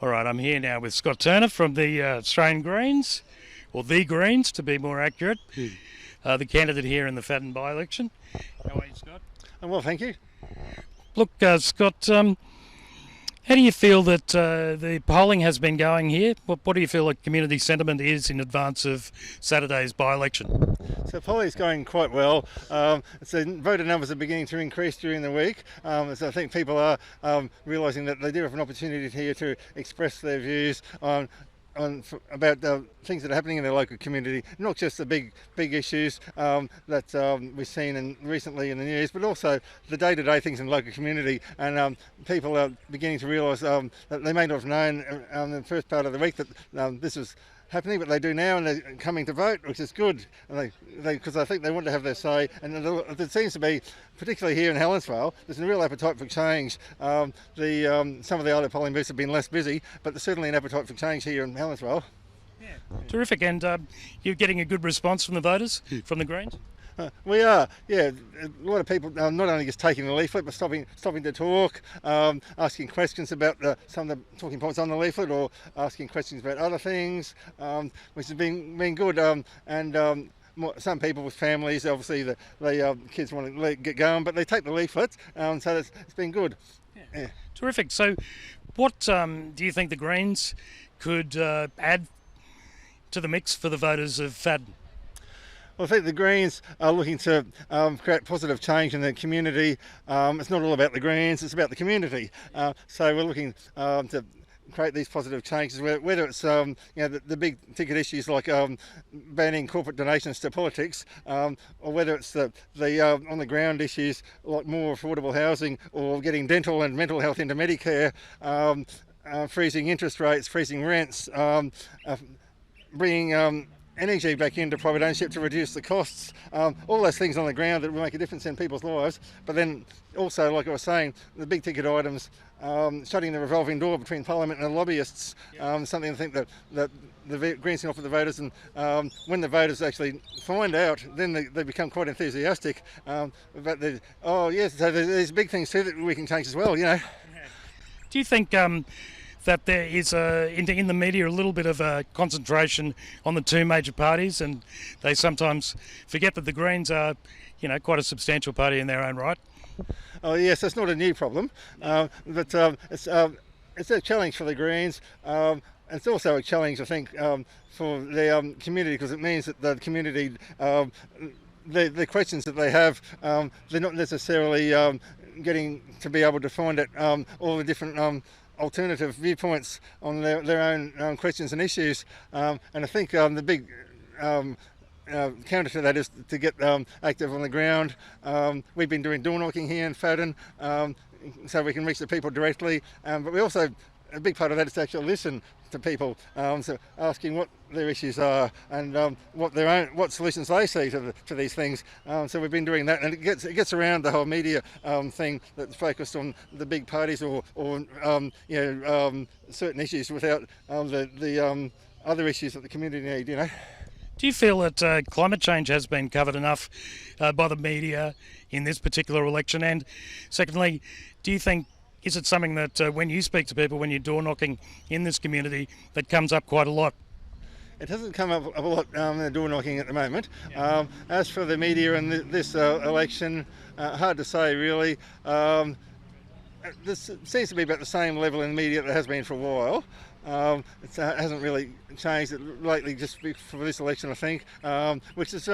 All right, I'm here now with Scott Turner from the Australian Greens, or the Greens to be more accurate, the candidate here in the Fadden by-election. How are you, Scott? I'm well, thank you. Look, Scott, how do you feel that the polling has been going here? What do you feel like community sentiment is in advance of Saturday's by-election? So polling is going quite well. So voter numbers are beginning to increase during the week. So I think people are realising that they do have an opportunity here to express their views about things that are happening in their local community, not just the big issues that we've seen recently in the news, but also the day-to-day things in the local community. And people are beginning to realise that they may not have known in the first part of the week that this was happening, but they do now, and they're coming to vote, which is good. And because I think they want to have their say, and there seems to be, particularly here in Helensvale, there's a real appetite for change. Some of the other polling booths have been less busy, but there's certainly an appetite for change here in Helensvale. Yeah. Terrific, and you're getting a good response from the voters, from the Greens? We are, yeah. A lot of people not only just taking the leaflet, but stopping to talk, asking questions about some of the talking points on the leaflet, or asking questions about other things, which has been good. Some people with families, obviously, the kids want to get going, but they take the leaflets, so it's been good. Yeah. Terrific. So, what do you think the Greens could add to the mix for the voters of Fadden? Well, I think the Greens are looking to create positive change in the community. It's not all about the Greens, it's about the community. So we're looking to create these positive changes, whether it's the big ticket issues like banning corporate donations to politics, or whether it's the on the ground issues like more affordable housing, or getting dental and mental health into Medicare, freezing interest rates, freezing rents, bringing energy back into private ownership to reduce the costs, all those things on the ground that will make a difference in people's lives. But then also, like I was saying, the big ticket items, shutting the revolving door between Parliament and the lobbyists, something I think that the Greens can offer the voters, and when the voters actually find out, then they become quite enthusiastic. So there's these big things too that we can change as well, you know. Do you think that there is in the media a little bit of a concentration on the two major parties, and they sometimes forget that the Greens are, quite a substantial party in their own right? Oh yes, that's not a new problem, but it's a challenge for the Greens. It's also a challenge, I think, for the community, because it means that the community, the questions that they have, they're not necessarily getting to be able to find out all the different alternative viewpoints on their own questions and issues, and I think the big counter to that is to get active on the ground. We've been doing door knocking here in Fadden, so we can reach the people directly, but we also, a big part of that is to actually listen to people, so asking what their issues are, and what solutions they see to these things. So we've been doing that, and it gets around the whole media thing that's focused on the big parties or certain issues without the other issues that the community need. Do you feel that climate change has been covered enough by the media in this particular election? And secondly, do you think, is it something that when you speak to people, when you're door knocking in this community, that comes up quite a lot? It hasn't come up a lot in the door knocking at the moment. As for the media and this election, hard to say really. This seems to be about the same level in the media that it has been for a while. It hasn't really changed lately, just for this election, I think, which is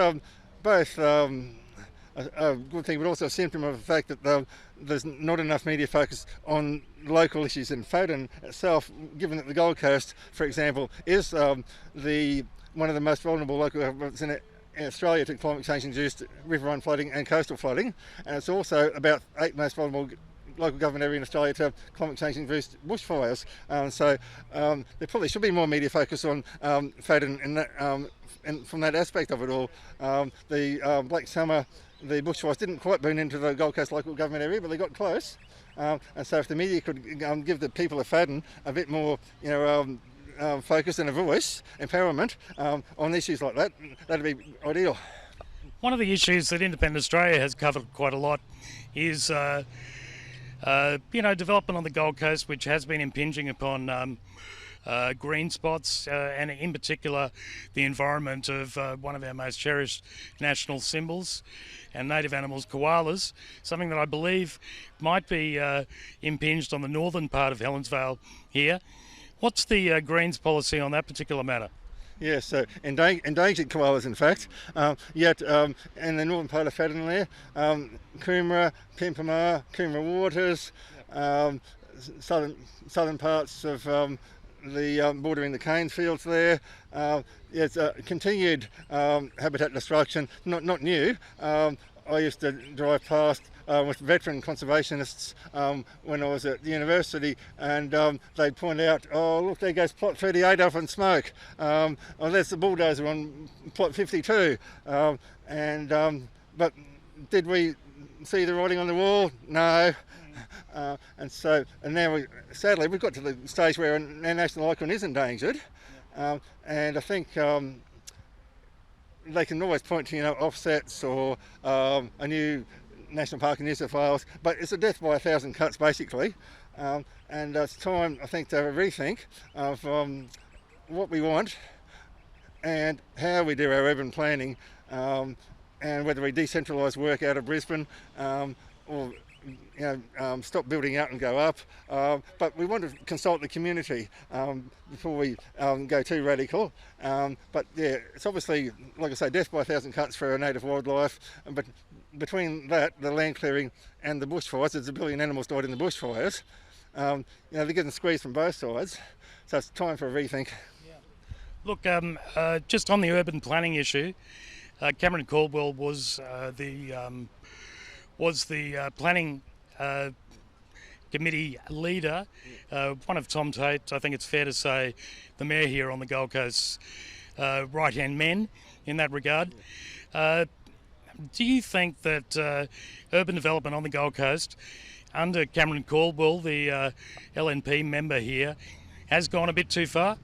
both a good thing, but also a symptom of the fact that there's not enough media focus on local issues in Fadden itself, given that the Gold Coast, for example, is one of the most vulnerable local governments in Australia to climate change-induced riverine flooding and coastal flooding, and it's also about 8th most vulnerable local government area in Australia to climate change-induced bushfires. So there probably should be more media focus on Fadden in that, and from that aspect of it all. The Black Summer, the bushfires didn't quite burn into the Gold Coast local government area, but they got close. And so if the media could give the people of Fadden a bit more, focus and a voice, empowerment on issues like that, that'd be ideal. One of the issues that Independent Australia has covered quite a lot is Development on the Gold Coast, which has been impinging upon green spots, and in particular the environment of one of our most cherished national symbols and native animals, koalas, something that I believe might be impinged on the northern part of Helensvale here. What's the Greens policy on that particular matter? Yes, so endangered koalas, in fact. Yet in the northern part of Fadden there, Coomera, Pimpamar, Coomera Waters, southern parts of the bordering the cane fields there. It's continued habitat destruction, not new. I used to drive past with veteran conservationists when I was at the university, and they'd point out, oh look, there goes plot 38 up in smoke. Oh, there's the bulldozer on plot 52. But did we see the writing on the wall? No. And now sadly we've got to the stage where our national icon is endangered, and I think they can always point to offsets or a new national park in New South Wales, but it's a death by 1,000 cuts basically, and it's time I think to have a rethink of what we want and how we do our urban planning, and whether we decentralise work out of Brisbane or stop building out and go up. But we want to consult the community before we go too radical. But yeah, it's obviously, like I say, death by 1,000 cuts for our native wildlife. But between that, the land clearing and the bushfires, there's 1 billion animals died in the bushfires. They're getting squeezed from both sides. So it's time for a rethink. Yeah. Look, just on the urban planning issue, Cameron Caldwell was the planning committee leader, one of Tom Tate, I think it's fair to say, the mayor here on the Gold Coast, right-hand men in that regard. Do you think that urban development on the Gold Coast, under Cameron Caldwell, the LNP member here, has gone a bit too far?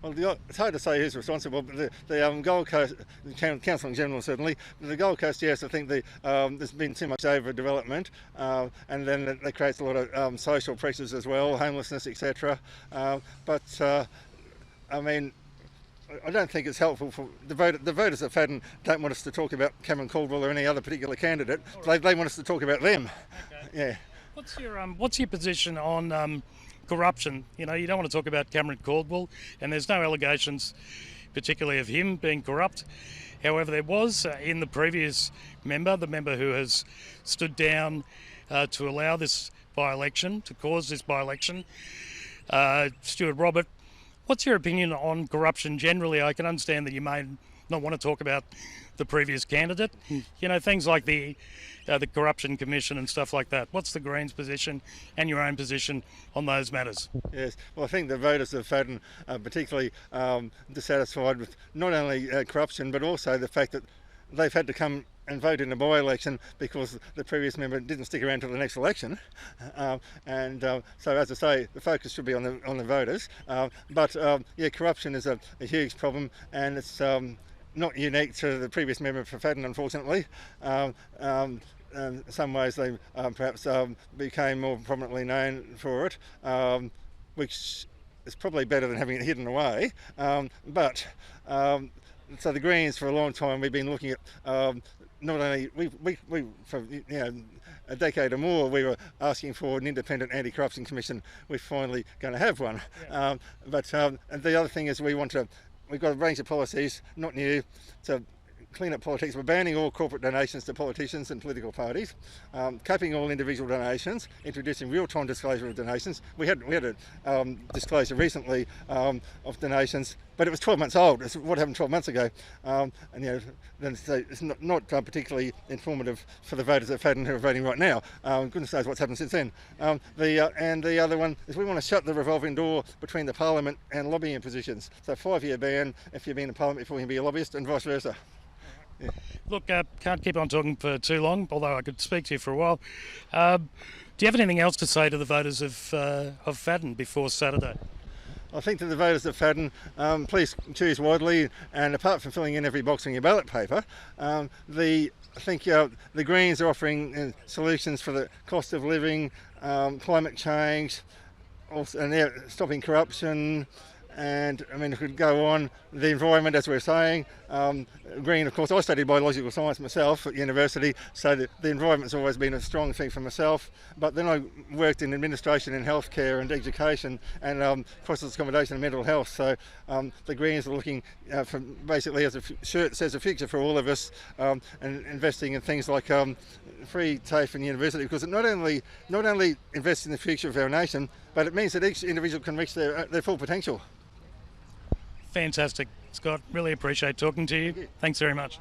Well, it's hard to say who's responsible, but the Gold Coast, the Council in general certainly, the Gold Coast, yes, I think there's been too much overdevelopment, and then that creates a lot of social pressures as well, homelessness, etc. I mean, I don't think it's helpful for the voters of Fadden don't want us to talk about Cameron Caldwell or any other particular candidate. Right. They want us to talk about them. Okay. Yeah. What's your position on corruption? You don't want to talk about Cameron Caldwell, and there's no allegations particularly of him being corrupt. However, there was in the previous member, the member who has stood down to allow this by-election, to cause this by-election, Stuart Robert. What's your opinion on corruption generally? I can understand that you may not want to talk about the previous candidate. Things like the Corruption Commission and stuff like that. What's the Greens' position and your own position on those matters? Yes, well, I think the voters of Fadden are particularly dissatisfied with not only corruption, but also the fact that they've had to come and vote in a by-election because the previous member didn't stick around till the next election, so as I say, the focus should be on the voters. Corruption is a huge problem, and it's not unique to the previous member for Fadden, unfortunately. In some ways, they perhaps became more prominently known for it, which is probably better than having it hidden away. So the Greens, for a long time, we've been looking at not only we for a decade or more, we were asking for an independent anti-corruption commission. We're finally going to have one. Yeah. And the other thing is we've got a range of policies, not new, to clean up politics. We're banning all corporate donations to politicians and political parties, capping all individual donations, introducing real-time disclosure of donations. We had a disclosure recently of donations, but it was 12 months old. It's what happened 12 months ago, then it's not particularly informative for the voters of Fadden who are voting right now. Goodness knows what's happened since then. The other one is we want to shut the revolving door between the Parliament and lobbying positions. So 5-year ban if you've been in Parliament before you can be a lobbyist, and vice versa. Yeah. Look, can't keep on talking for too long, although I could speak to you for a while. Do you have anything else to say to the voters of Fadden before Saturday? I think to the voters of Fadden, please choose widely, and apart from filling in every box on your ballot paper, I think the Greens are offering solutions for the cost of living, climate change, also, and they're stopping corruption. And I mean, it could go on. The environment, as we're saying, green. Of course, I studied biological science myself at university, so the environment's always been a strong thing for myself. But then I worked in administration, in healthcare, and education, and crisis accommodation and mental health. So the Greens are looking for basically, as a shirt says, a future for all of us, and investing in things like free TAFE and university, because it not only invests in the future of our nation, but it means that each individual can reach their full potential. Fantastic, Scott. Really appreciate talking to you. Thanks very much.